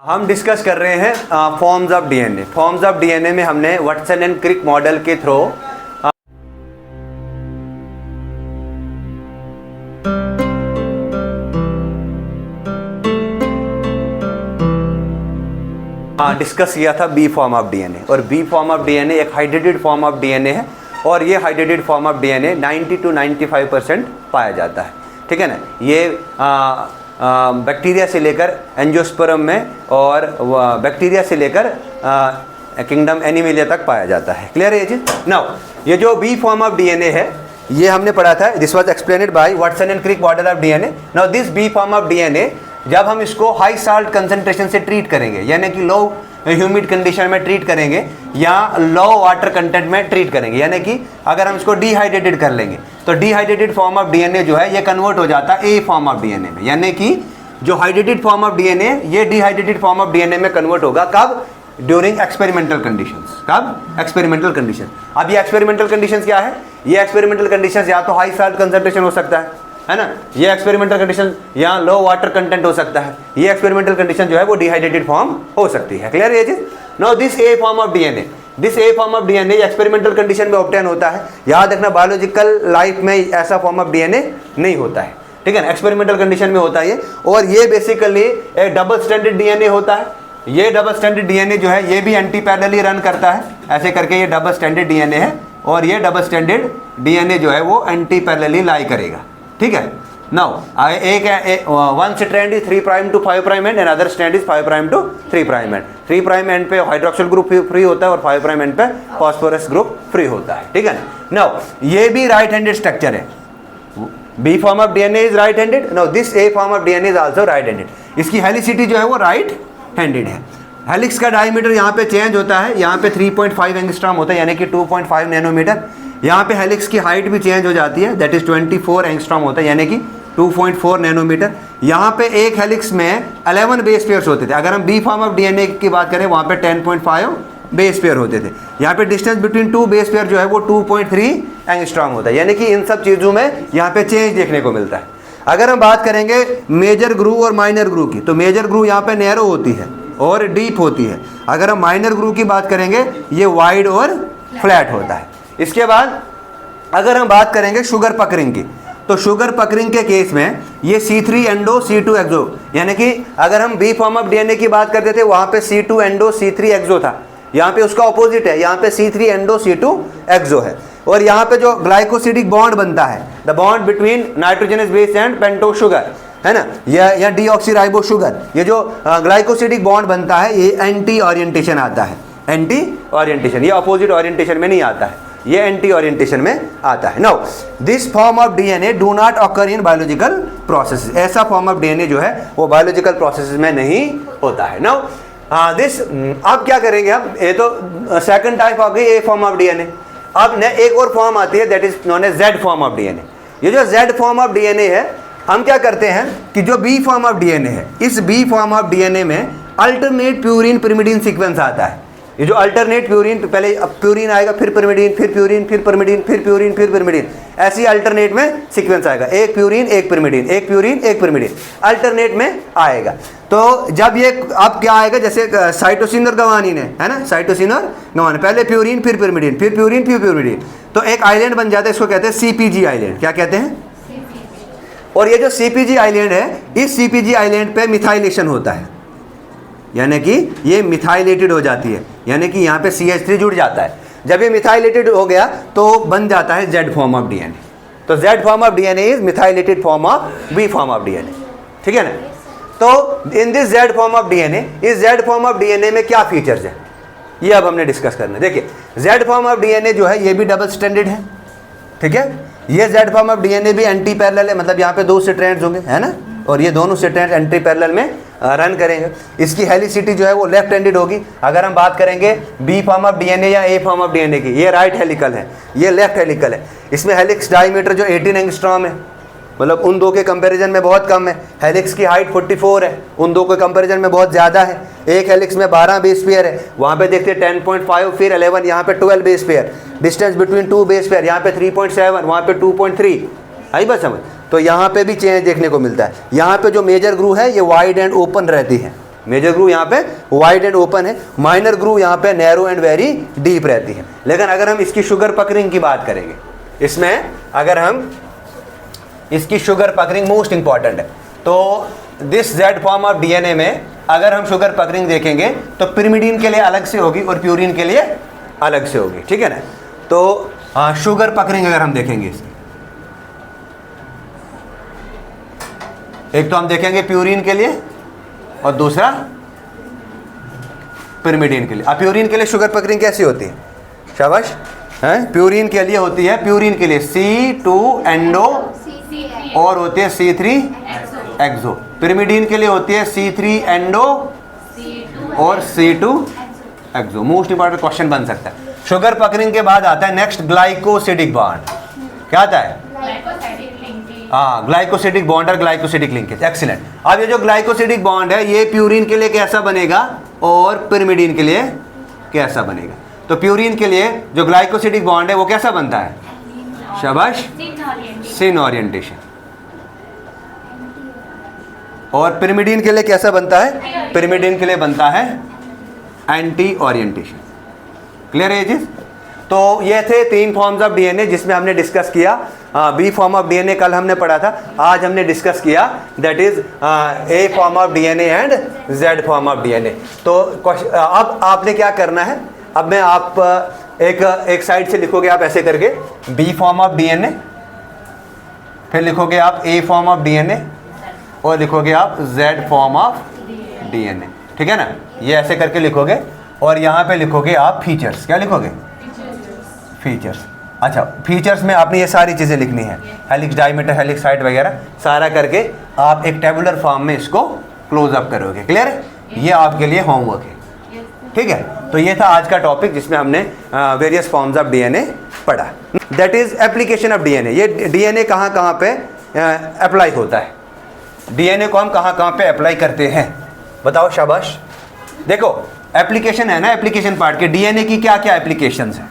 हम डिस्कस कर रहे हैं forms of DNA. Forms of DNA में हमने वाटसन एंड क्रिक मॉडल के थ्रू डिस्कस किया था बी फॉर्म ऑफ डीएनए। और बी फॉर्म ऑफ डीएनए एक हाइड्रेटेड फॉर्म ऑफ डीएनए है और ये hydrated form of DNA 90 to 95% पाया जाता है। ठीक है ना। ये बैक्टीरिया से लेकर एंजियोस्पर्म में और बैक्टीरिया से लेकर किंगडम एनिमेलिया तक पाया जाता है। क्लियर है ये चीज़। नाउ ये जो बी फॉर्म ऑफ डीएनए है ये हमने पढ़ा था। This was explained by Watson and Crick model of DNA. Now this B form of DNA जब हम इसको हाई साल्ट कंसंट्रेशन से ट्रीट करेंगे, यानी कि लो ह्यूमिड कंडीशन में ट्रीट करेंगे या लो वाटर कंटेंट में ट्रीट करेंगे, यानी कि अगर हम इसको डिहाइड्रेटेड कर लेंगे तो डिहाइड्रेटेड फॉर्म ऑफ डीएनए जो है ये कन्वर्ट हो जाता है ए फॉर्म ऑफ डीएनए में। यानी कि जो हाइड्रेटेड फॉर्म ऑफ डीएनए ये डिहाइड्रेटेड फॉर्म ऑफ डीएनए में कन्वर्ट होगा। कब? During experimental conditions. कब? Experimental condition. अब ये एक्सपेरिमेंटल कंडीशंस क्या है? ये एक्सपेरिमेंटल कंडीशंस या तो हाई साल्ट कंसंट्रेशन हो सकता है ना, ये एक्सपेरिमेंटल कंडीशन या लो वाटर कंटेंट हो सकता है। ये एक्सपेरिमेंटल कंडीशन जो है वो डिहाइड्रेटेड फॉर्म हो सकती है। क्लियर है ये चीज। Now this A form of DNA, this A form of DNA experimental condition में ऑब्टेन होता है। याद रखना बायोलॉजिकल लाइफ में ऐसा फॉर्म ऑफ डीएनए नहीं होता है। ठीक है ना, एक्सपेरिमेंटल कंडीशन में होता है ये। और ये बेसिकली एक डबल स्टैंडर्ड डीएनए होता है। ये डबल स्टैंडर्ड डीएनए जो है ये भी एंटी पैरेलली रन करता है। ऐसे करके ये डबल स्टैंडर्ड डीएनए है और ये डबल स्टैंडर्ड डीएनए जो है वो एंटी पैरेलली लाई करेगा। ठीक है। नाउ एक one strand is 3 prime to 5 prime and other strand is 5 prime to 3 prime and 3 prime end पे हाइड्रोक्सिल ग्रुप फ्री होता है और 5 प्राइम एंड पे फास्फोरस ग्रुप फ्री होता है। ठीक है ना। नाउ ये भी राइट हैंडेड स्ट्रक्चर है। B form of DNA is right handed. Now this A form of DNA is also right handed. इसकी हेलिसिटी जो है वो राइट हैंडेड है। हेलिक्स का डायमीटर यहाँ पे चेंज होता है। यहाँ पे 3.5 एंगस्ट्रॉम होता है, यानी कि 2.5 नैनोमीटर। यहाँ पे हेलिक्स की हाइट भी चेंज हो जाती है, दैट इज 24 एंगस्ट्रॉम होता है, यानी कि 2.4 नैनोमीटर। यहाँ पे एक हेलिक्स में 11 बेस पेयर्स होते थे। अगर हम बी फॉर्म ऑफ डीएनए की बात करें वहाँ पे 10.5 बेस पेयर होते थे। यहाँ पे डिस्टेंस बिटवीन 2 बेस पेयर जो है वो 2.3 एंगस्ट्रॉम होता है, यानी कि इन सब चीज़ों में यहाँ पे चेंज देखने को मिलता है। अगर हम बात करेंगे मेजर ग्रू और माइनर ग्रू की, तो मेजर ग्रू यहाँ पे नैरो होती है और डीप होती है। अगर हम माइनर ग्रू की बात करेंगे ये वाइड और फ्लैट होता है। इसके बाद अगर हम बात करेंगे शुगर पकरिंग की, तो शुगर पकरिंग के केस में ये C3 एंडो C2 एक्सो, यानी कि अगर हम बी फॉर्म ऑफ डीएनए की बात करते थे वहाँ पे C2 एंडो C3 एक्सो था। यहाँ पे उसका ऑपोजिट है, यहाँ पे C3 एंडो C2 एक्सो है। और यहाँ पे जो ग्लाइकोसिडिक बॉन्ड बनता है, the bond between nitrogenous base and pentose sugar, है ना, या डीऑक्सीराइबो शुगर, ये जो ग्लाइकोसिडिक बॉन्ड बनता है ये एंटी ओरिएंटेशन आता है। एंटी ओरिएंटेशन, ये अपोजिट ओरिएंटेशन में नहीं आता है, ये एंटी ओरिएंटेशन में आता है। Now this form of DNA do not occur in biological process. ऐसा फॉर्म ऑफ डीएनए जो है वो बायोलॉजिकल प्रोसेस में नहीं होता है। नाउ दिस अब क्या करेंगे हम, ये तो सेकंड टाइप आ गई ए फॉर्म ऑफ डीएनए। अब न एक और फॉर्म आती है that is known as Z form of DNA. ये जो जेड फॉर्म ऑफ डीएनए है, हम क्या करते हैं कि जो बी फॉर्म ऑफ डीएनए है, इस बी फॉर्म ऑफ डीएनए में अल्टरनेट प्यूरिन पिरिमिडीन सीक्वेंस आता है। ये जो अल्टरनेट प्यूरिन, पहले प्यूरिन आएगा फिर पिरिमिडीन, फिर प्यूरिन, फिर पिरिमिडीन, फिर प्यूरिन, फिर पिरिमिडीन, ऐसी अल्टरनेट में सीक्वेंस आएगा। एक प्यूरिन एक पिरिमिडीन, एक प्यूरिन एक पिरिमिडीन, अल्टरनेट में आएगा। तो जब ये अब क्या आएगा, जैसे साइटोसिन और गवानीन है ना, साइटोसिन और गवानीन, पहले प्यूरिन फिर पिरिमिडीन, फिर प्यूरिन फिर पिरिमिडीन, तो एक आइलैंड बन जाता है। इसको कहते हैं CPG आइलैंड। क्या कहते हैं? और ये जो CPG आइलैंड है, इस CPG आइलैंड पे मिथाइलेशन होता है, यानी कि ये मिथाइलेटेड हो जाती है, यानी कि यहाँ पे CH3 जुड़ जाता है। जब ये मिथाइलेटेड हो गया तो बन जाता है जेड फॉर्म ऑफ डीएनए। तो Z form of DNA is methylated form of B form of DNA. ठीक है ना। तो in this Z form of DNA, इस जेड फॉर्म ऑफ डीएनए में क्या फीचर्स है ये अब हमने डिस्कस करना है। देखिए जेड फॉर्म ऑफ डीएनए जो है ये भी डबल स्टैंडर्ड है। ठीक है, ये जेड फॉर्म ऑफ डीएनए भी एंटी पैरेलल है, मतलब यहाँ पे 2 स्ट्रैंड्स होंगे, है ना, और ये दोनों स्ट्रैंड्स एंटी पैरेलल में रन करेंगे। इसकी हेलिसिटी जो है वो लेफ्ट हैंडेड होगी। अगर हम बात करेंगे बी फॉर्म ऑफ डीएनए या ए फॉर्म ऑफ डीएनए की, ये राइट हेलिकल है, ये लेफ्ट हेलिकल है। इसमें हेलिक्स डायमीटर जो 18 एंगस्ट्रॉम है, मतलब उन दो के कंपैरिजन में बहुत कम है। हेलिक्स की हाइट 44 है, उन दो के कंपैरिजन में बहुत ज़्यादा है। एक हेलिक्स में 12 बेस पेयर है, वहाँ पे देखते हैं 10.5, फिर 11, यहाँ पे 12 base pair. Distance between 2 base pair, यहाँ पे 3.7, वहाँ पे 2.3। आई बात समझ। तो यहाँ पे भी चेंज देखने को मिलता है। यहाँ पे जो मेजर ग्रू है ये वाइड एंड ओपन रहती है, मेजर ग्रूव यहाँ पे वाइड एंड ओपन है, माइनर ग्रूव यहाँ पे नैरो एंड वेरी डीप रहती है। लेकिन अगर हम इसकी शुगर पकरिंग की बात करेंगे, इसमें अगर हम इसकी शुगर पकरिंग मोस्ट इंपॉर्टेंट है, तो this Z form of DNA में अगर हम शुगर पकरिंग देखेंगे तो पिरिमिडीन के लिए अलग से होगी और प्यूरिन के लिए अलग से होगी, ठीक है ना। तो शुगर पकरिंग अगर हम देखेंगे इसकी, एक तो हम देखेंगे प्यूरिन के लिए और दूसरा पिरिमिडीन के लिए। अब प्यूरिन के लिए शुगर पकरिंग कैसी होती है, शाबाश, है प्यूरिन के लिए होती है, प्यूरिन के लिए C2 एंडो और होती है C3 एक्सो। पिरिमिडीन के लिए होती है C3 एंडो और C2 एक्सो। मोस्ट इंपॉर्टेंट क्वेश्चन बन सकता है। शुगर पकरिंग के बाद आता है नेक्स्ट ग्लाइकोसिडिक बॉन्ड। क्या आता है, हाँ, ग्लाइकोसिडिक बॉन्ड और ग्लाइकोसिडिक लिंकेज। एक्सीलेंट। अब ये जो ग्लाइकोसिडिक बॉन्ड है ये प्यूरिन के लिए कैसा बनेगा और पिरिमिडीन के लिए कैसा बनेगा। तो प्यूरिन के लिए जो ग्लाइकोसिडिक बॉन्ड है वो कैसा बनता है, शाबाश, सिन ओरिएंटेशन। और पिरिमिडीन के लिए कैसा बनता है, पिरिमिडीन के लिए बनता है एंटी ओरिएंटेशन। क्लियर है ये चीज। तो ये थे 3 फॉर्म्स ऑफ डीएनए जिसमें हमने डिस्कस किया। बी फॉर्म ऑफ डीएनए कल हमने पढ़ा था, आज हमने डिस्कस किया that is a form of DNA and Z form of DNA. तो अब आपने क्या करना है, अब मैं आप एक साइड से लिखोगे आप ऐसे करके बी फॉर्म ऑफ डीएनए, फिर लिखोगे आप ए फॉर्म ऑफ डीएनए और लिखोगे आप जेड फॉर्म ऑफ डीएनए, ठीक है ना। ये ऐसे करके लिखोगे और यहाँ पे लिखोगे आप फीचर्स। क्या लिखोगे, फीचर्स। अच्छा, फीचर्स में आपने ये सारी चीज़ें लिखनी है, हेलिक्स, डायमीटर, हेलिक्स साइट वगैरह सारा करके आप एक टेबुलर फॉर्म में इसको क्लोज अप करोगे। क्लियर है, ये आपके लिए होमवर्क है, ठीक है। तो ये था आज का टॉपिक जिसमें हमने वेरियस फॉर्म्स ऑफ डीएनए पढ़ा, that is application of DNA. ये डीएनए कहाँ कहाँ पे अप्लाई होता है, डीएनए को हम कहाँ कहाँ पे अप्लाई करते हैं, बताओ, शाबाश। देखो एप्लीकेशन है ना, एप्लीकेशन पार्ट के डीएनए की क्या क्या एप्लीकेशंस है,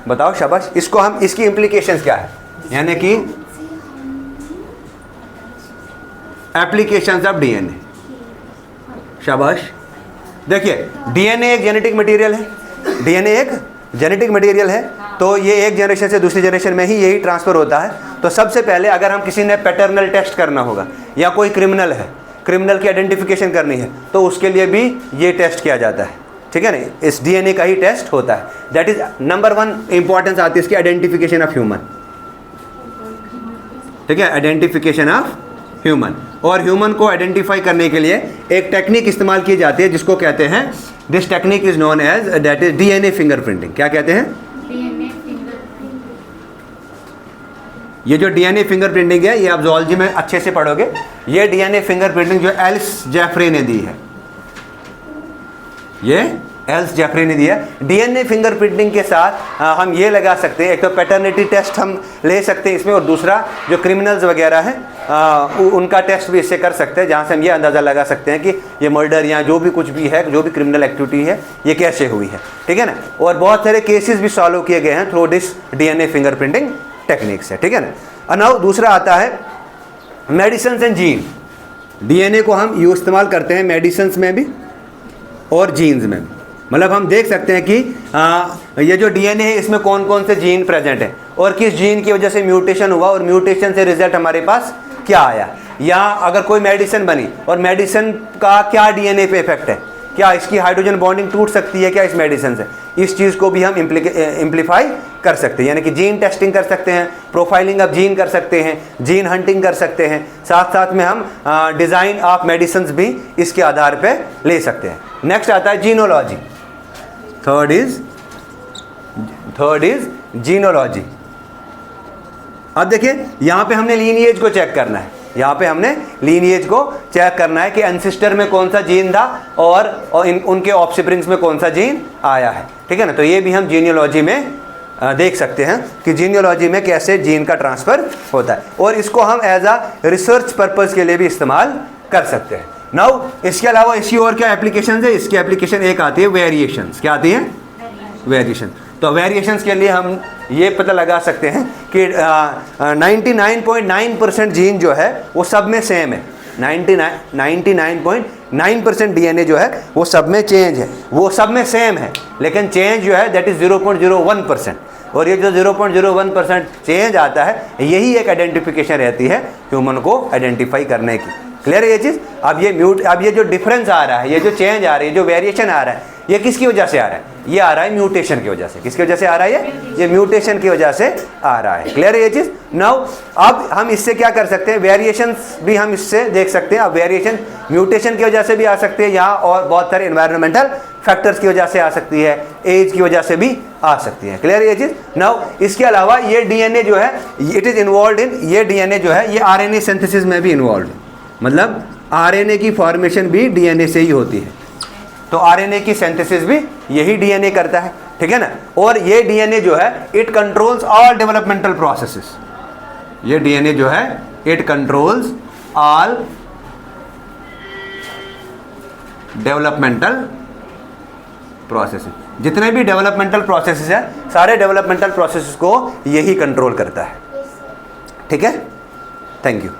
बताओ, शाबाश। इसको हम, इसकी इम्प्लीकेशंस क्या है, यानी कि एप्लीकेशंस ऑफ डीएनए, शाबाश। देखिए डीएनए एक जेनेटिक मटेरियल है, डीएनए एक जेनेटिक मटेरियल है, तो ये एक जनरेशन से दूसरी जनरेशन में ही यही ट्रांसफ़र होता है। तो सबसे पहले अगर हम किसी ने पैटर्नल टेस्ट करना होगा या कोई क्रिमिनल है, क्रिमिनल की आइडेंटिफिकेशन करनी है, तो उसके लिए भी ये टेस्ट किया जाता है, ठीक है ना। इस डीएनए का ही टेस्ट होता है, दैट इज नंबर 1 इंपॉर्टेंस आती है इसकी, आइडेंटिफिकेशन ऑफ ह्यूमन, ठीक है, आइडेंटिफिकेशन ऑफ ह्यूमन। और ह्यूमन को आइडेंटिफाई करने के लिए एक टेक्निक इस्तेमाल की जाती है जिसको कहते हैं, this technique is known as, that is DNA fingerprinting. क्या कहते हैं, ये जो डीएनए फिंगरप्रिंटिंग है ये आप ज़ूलॉजी में अच्छे से पढ़ोगे। ये डीएनए फिंगरप्रिंटिंग जो एल्स जेफरे ने दी है, ये एल्स जेफरे ने दिया। डीएनए फिंगरप्रिंटिंग के साथ हम ये लगा सकते हैं, एक तो पैटर्निटी टेस्ट हम ले सकते हैं इसमें, और दूसरा जो क्रिमिनल्स वगैरह हैं उनका टेस्ट भी इससे कर सकते हैं, जहाँ से हम ये अंदाज़ा लगा सकते हैं कि ये मर्डर या जो भी कुछ भी है, जो भी क्रिमिनल एक्टिविटी है, ये कैसे हुई है, ठीक है ना। और बहुत सारे केसेस भी सॉल्व किए गए हैं through this DNA fingerprinting techniques है, ठीक है ना। नाउ दूसरा आता है मेडिसिन एंड जीन। डीएनए को हम यूँ इस्तेमाल करते हैं मेडिसिन में भी और जीन्स में, मतलब हम देख सकते हैं कि ये जो डीएनए है इसमें कौन कौन से जीन प्रेजेंट है और किस जीन की वजह से म्यूटेशन हुआ और म्यूटेशन से रिजल्ट हमारे पास क्या आया, या अगर कोई मेडिसिन बनी और मेडिसिन का क्या डीएनए पे इफेक्ट है, क्या इसकी हाइड्रोजन बॉन्डिंग टूट सकती है क्या इस मेडिसिन से, इस चीज़ को भी हम इम्प्लीफाई कर सकते हैं, यानी कि जीन टेस्टिंग कर सकते हैं, प्रोफाइलिंग ऑफ जीन कर सकते हैं, जीन हंटिंग कर सकते हैं, साथ साथ में हम डिज़ाइन ऑफ मेडिसिन भी इसके आधार पे ले सकते हैं। नेक्स्ट आता है जीनोलॉजी, थर्ड इज जीनोलॉजी। अब देखिए यहाँ पे हमने लीनिएज को चेक करना है, यहाँ पे हमने लीनिएज को चेक करना है कि एंसेस्टर में कौन सा जीन था और उनके ऑफस्प्रिंग्स में कौन सा जीन आया है, ठीक है ना। तो ये भी हम जीनियोलॉजी में देख सकते हैं कि जीनियोलॉजी में कैसे जीन का ट्रांसफ़र होता है, और इसको हम एज अ रिसर्च पर्पज़ के लिए भी इस्तेमाल कर सकते हैं। नाउ इसके अलावा इसकी और क्या एप्लीकेशन है, इसकी एप्लीकेशन एक आती है वेरिएशंस। क्या आती है, वेरिएशन। तो वेरिएशंस के लिए हम ये पता लगा सकते हैं कि 99.9% जीन जो है वो सब में सेम है, 99.9% डीएनए जो है वो सब में चेंज है, वो सब में सेम है, लेकिन चेंज जो है दैट इज 0.01%। और ये जो 0.01% चेंज आता है, यही एक आइडेंटिफिकेशन रहती है ह्यूमन को आइडेंटिफाई करने की। क्लियर है ये चीज़? अब ये जो डिफरेंस आ रहा है, ये जो चेंज आ रही है, जो वेरिएशन आ रहा है, ये किसकी वजह से आ रहा है? ये आ रहा है म्यूटेशन की वजह से। किसकी वजह से आ रहा है? ये म्यूटेशन की वजह से आ रहा है। क्लियर है ये चीज़? नाउ अब हम इससे क्या कर सकते हैं, वेरिएशंस भी हम इससे देख सकते हैं। अब वेरिएशन म्यूटेशन की वजह से भी आ सकती है यहाँ, और बहुत सारे एनवायरमेंटल फैक्टर्स की वजह से आ सकती है, एज की वजह से भी आ सकती है। क्लियर है ये चीज़? नाउ इसके अलावा ये डीएनए जो है, इट इज़ इन्वॉल्व इन, ये डीएनए जो है ये आरएनए सिंथेसिस में भी इन्वॉल्व है। मतलब आरएनए की फॉर्मेशन भी डीएनए से ही होती है, तो आरएनए की सिंथेसिस भी यही डीएनए करता है। ठीक है ना? और ये डीएनए जो है it controls all developmental processes. ये डीएनए जो है it controls all developmental processes. जितने भी डेवलपमेंटल प्रोसेसेस हैं, सारे डेवलपमेंटल प्रोसेसेस को यही कंट्रोल करता है। ठीक है? Thank you.